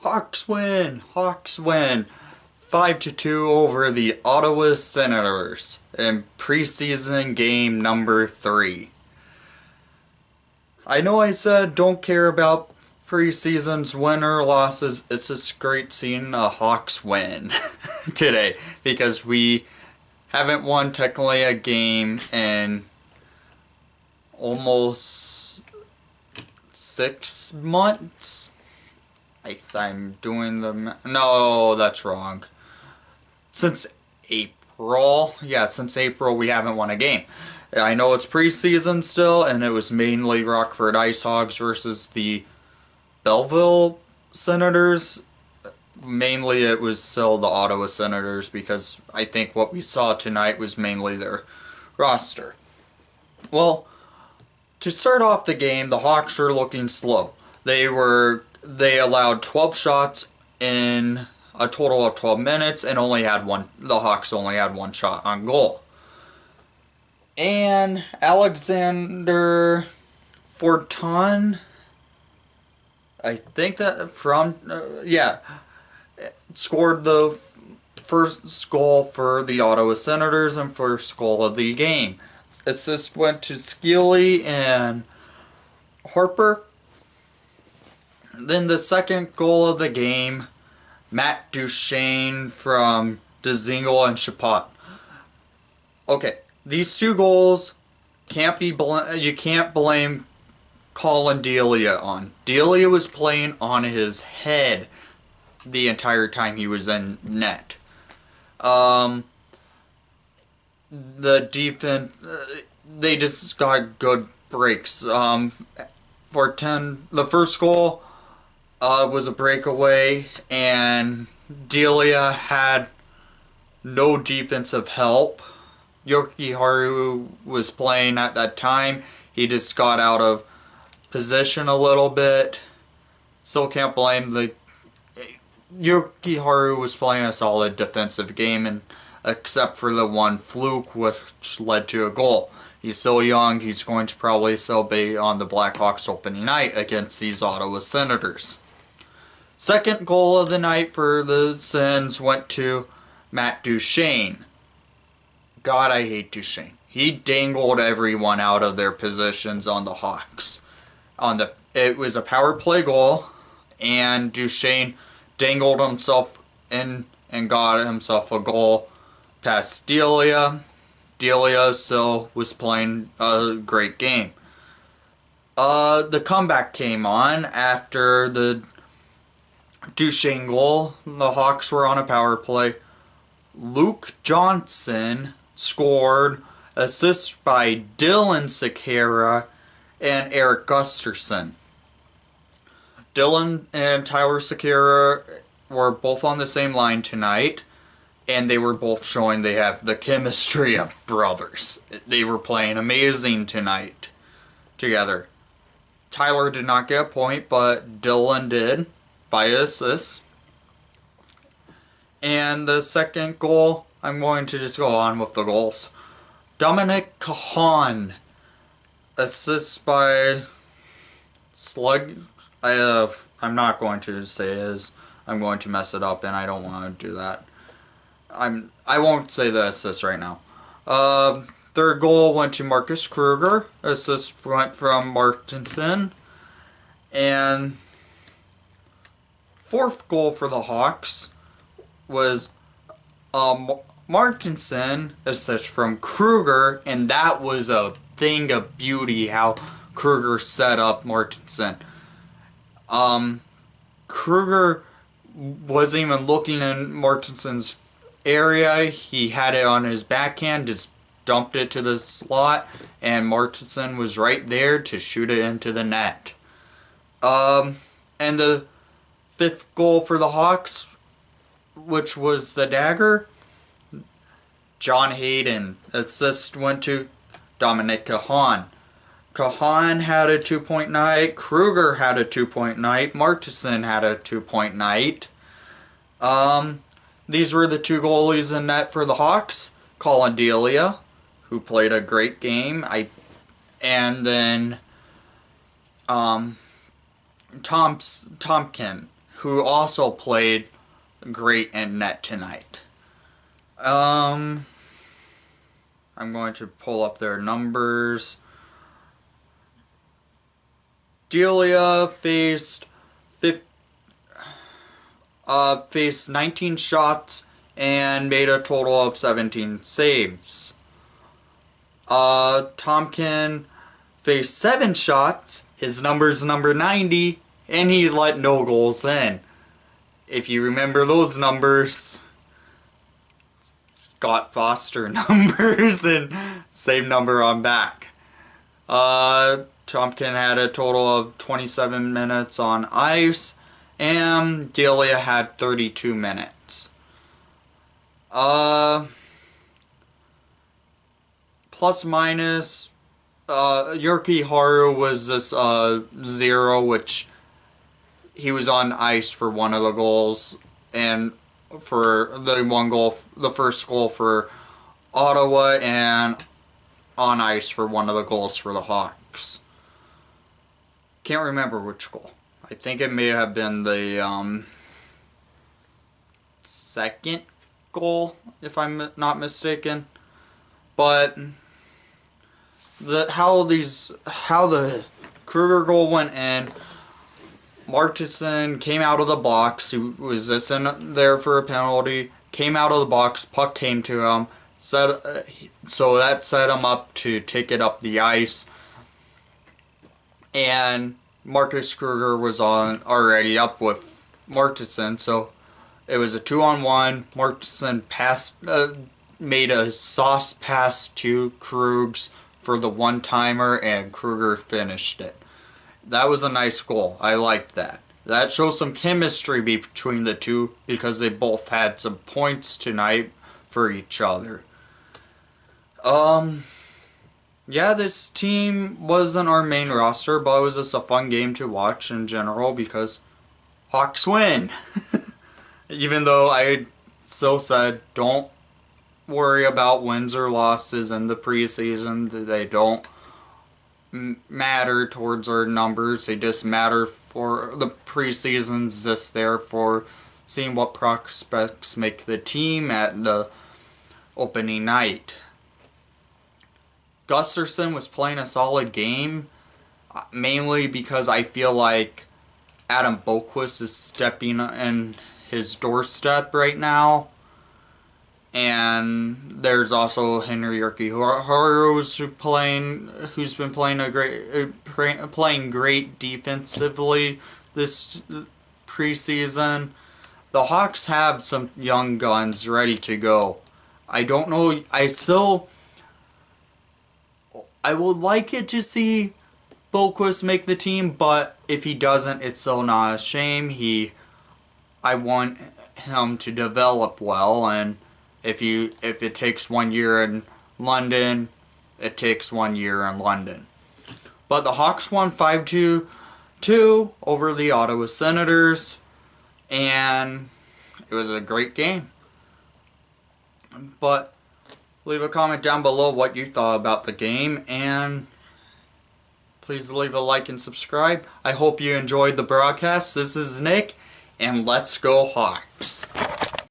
Hawks win! Hawks win! 5-2 over the Ottawa Senators in preseason game number 3. I know I said don't care about preseason's win or losses. It's just great seeing a Hawks win today because we haven't won technically a game in almost 6 months. I'm doing the... No, that's wrong. Since April. Yeah, since April we haven't won a game. I know it's preseason still, and it was mainly Rockford Ice Hogs versus the Belleville Senators. Mainly it was still the Ottawa Senators because I think what we saw tonight was mainly their roster. Well, to start off the game, the Hawks were looking slow. They allowed 12 shots in a total of 12 minutes and the Hawks only had one shot on goal. And Alexander Fortin, I think that scored the first goal for the Ottawa Senators and first goal of the game. Assist went to Skeely and Harper. Then the second goal of the game, Matt Duchesne from Dzingel and Chapot. Okay, these two goals you can't blame Colin Delia on. Delia was playing on his head the entire time he was in net. The defense, they just got good breaks. The first goal was a breakaway, and Delia had no defensive help. Yoki Haru was playing at that time. He just got out of position a little bit. Still can't blame the... Yoki Haru was playing a solid defensive game, and except for the one fluke which led to a goal. He's still young. He's going to probably still be on the Blackhawks opening night against these Ottawa Senators. Second goal of the night for the Sens went to Matt Duchesne. God, I hate Duchesne. He dangled everyone out of their positions on the Hawks. It was a power play goal, and Duchesne dangled himself in and got himself a goal past Delia. Delia still was playing a great game. The comeback came on after the Duchesne goal. The Hawks were on a power play. Luke Johnson scored, assist by Dylan Sekera and Eric Gusterson. Dylan and Tyler Sekera were both on the same line tonight, and they were both showing they have the chemistry of brothers. They were playing amazing tonight together. Tyler did not get a point, but Dylan did by assist. And the second goal, I'm going to just go on with the goals. Dominic Cahan, assist by Slug. I'm not going to say his. I'm going to mess it up, and I don't want to do that. I won't say the assist right now. Third goal went to Marcus Kruger. Assist went from Martinson. And fourth goal for the Hawks was Martinson, assist from Kruger, and that was a thing of beauty how Kruger set up Martinson. Kruger wasn't even looking in Martinson's area. He had it on his backhand, just dumped it to the slot, and Martinson was right there to shoot it into the net. And the fifth goal for the Hawks, which was the dagger, John Hayden. Assist went to Dominic Cahan. Cahan had a 2-point night. Kruger had a 2-point night. Martinson had a 2-point night. These were the two goalies in net for the Hawks. Colin Delia, who played a great game. And then Tompkin, who also played great in net tonight. I'm going to pull up their numbers. Delia faced 19 shots and made a total of 17 saves. Tompkin faced 7 shots. His number's number 90, and he let no goals in. If you remember those numbers, Scott Foster numbers, and same number on back. Tompkin had a total of 27 minutes on ice, and Delia had 32 minutes. Plus minus, Yurki Haru was this 0, which he was on ice for one of the goals, and for the one goal, the first goal for Ottawa, and on ice for one of the goals for the Hawks. Can't remember which goal. I think it may have been the second goal, if I'm not mistaken. But how the Kruger goal went in. Martinson came out of the box. He was just in there for a penalty. Came out of the box. Puck came to him. So that set him up to take it up the ice. And Marcus Kruger was already up with Martinson. So it was a 2-on-1. Martinson made a sauce pass to Krugs for the one-timer, and Kruger finished it. That was a nice goal. I liked that. That shows some chemistry between the two, because they both had some points tonight for each other. Yeah, this team wasn't our main roster, but it was just a fun game to watch in general because Hawks win. Even though I still said, don't worry about wins or losses in the preseason. They don't matter towards our numbers. They just matter for the preseason's just there for seeing what prospects make the team at the opening night. Gusterson was playing a solid game, mainly because I feel like Adam Boquist is stepping in his doorstep right now. And there's also Henry Yurki who's been playing great defensively this preseason. The Hawks have some young guns ready to go. I don't know. I would like it to see Boquist make the team, but if he doesn't, it's still not a shame. I want him to develop well, and if it takes 1 year in London, it takes 1 year in London. But the Hawks won 5-2 over the Ottawa Senators, and it was a great game. But leave a comment down below what you thought about the game, and please leave a like and subscribe. I hope you enjoyed the broadcast. This is Nick, and let's go Hawks.